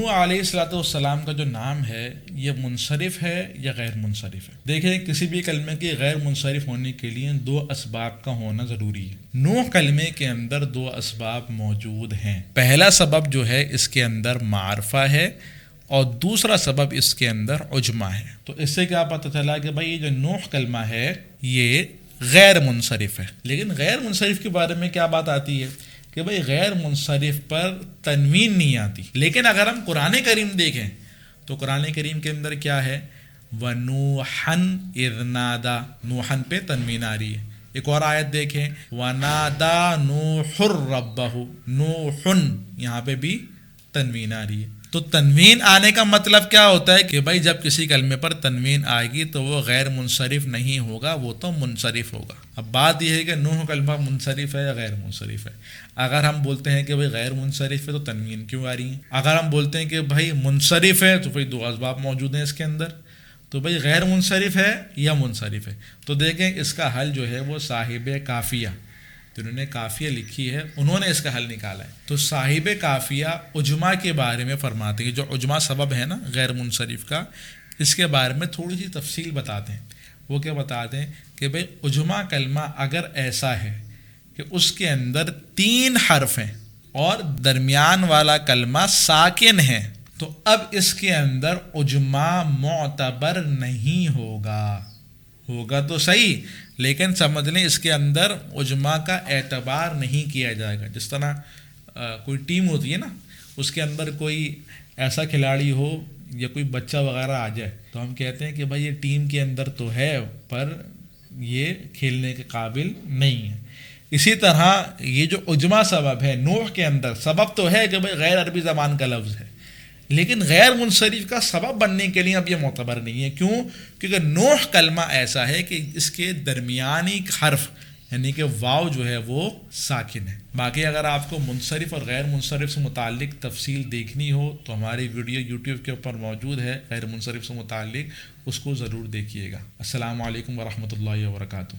نوح علیہ الصلوۃ والسلام کا جو نام ہے یہ منصرف ہے یا غیر منصرف ہے؟ دیکھیں کسی بھی کلمے کے غیر منصرف ہونے کے لیے دو اسباب کا ہونا ضروری ہے۔ نوح کلمے کے اندر دو اسباب موجود ہیں۔ پہلا سبب جو ہے اس کے اندر معرفہ ہے اور دوسرا سبب اس کے اندر عجمہ ہے۔ تو اس سے کیا پتہ چلا کہ بھائی یہ جو نوح کلمہ ہے یہ غیر منصرف ہے۔ لیکن غیر منصرف کے بارے میں کیا بات آتی ہے کہ بھئی غیر منصرف پر تنوین نہیں آتی۔ لیکن اگر ہم قرآن کریم دیکھیں تو قرآن کریم کے اندر کیا ہے؟ وَنُوحًا اِذْ نَادَىٰ، نوحًا پہ تنوین آ رہی ہے۔ ایک اور آیت دیکھیں وَنَادَىٰ نُوحٌ رَبَّهُ، نوحٌ یہاں پہ بھی تنوین آ رہی ہے۔ تو تنوین آنے کا مطلب کیا ہوتا ہے کہ بھائی جب کسی کلمے پر تنوین آئے گی تو وہ غیر منصرف نہیں ہوگا، وہ تو منصرف ہوگا۔ اب بات یہ ہے کہ نوح کلمہ منصرف ہے یا غیر منصرف ہے۔ اگر ہم بولتے ہیں کہ بھائی غیر منصرف ہے تو تنوین کیوں آ رہی ہے؟ اگر ہم بولتے ہیں کہ بھائی منصرف ہے تو بھائی دو اسباب موجود ہیں اس کے اندر۔ تو بھائی غیر منصرف ہے یا منصرف ہے؟ تو دیکھیں اس کا حل جو ہے وہ صاحب کافیہ، جنہوں نے کافیہ لکھی ہے انہوں نے اس کا حل نکالا ہے۔ تو صاحب کافیہ عجمہ کے بارے میں فرماتے ہیں، جو عجمہ سبب ہے نا غیر منصرف کا، اس کے بارے میں تھوڑی سی تفصیل بتاتے ہیں۔ وہ کیا بتاتے ہیں کہ بھئی عجمہ کلمہ اگر ایسا ہے کہ اس کے اندر 3 حرف ہیں اور درمیان والا کلمہ ساکن ہے تو اب اس کے اندر عجمہ معتبر نہیں ہوگا۔ ہوگا تو صحیح لیکن سمجھ لیں اس کے اندر عجمہ کا اعتبار نہیں کیا جائے گا۔ جس طرح کوئی ٹیم ہوتی ہے نا، اس کے اندر کوئی ایسا کھلاڑی ہو یا کوئی بچہ وغیرہ آ جائے تو ہم کہتے ہیں کہ بھائی یہ ٹیم کے اندر تو ہے پر یہ کھیلنے کے قابل نہیں ہے۔ اسی طرح یہ جو عجمہ سبب ہے نوح کے اندر، سبب تو ہے کہ بھائی غیر عربی زبان کا لفظ ہے لیکن غیر منصرف کا سبب بننے کے لیے اب یہ معتبر نہیں ہے۔ کیوں؟ کیونکہ نوح کلمہ ایسا ہے کہ اس کے درمیانی حرف یعنی کہ واو جو ہے وہ ساکن ہے۔ باقی اگر آپ کو منصرف اور غیر منصرف سے متعلق تفصیل دیکھنی ہو تو ہماری ویڈیو یوٹیوب کے اوپر موجود ہے غیر منصرف سے متعلق، اس کو ضرور دیکھیے گا۔ السلام علیکم ورحمۃ اللہ وبرکاتہ۔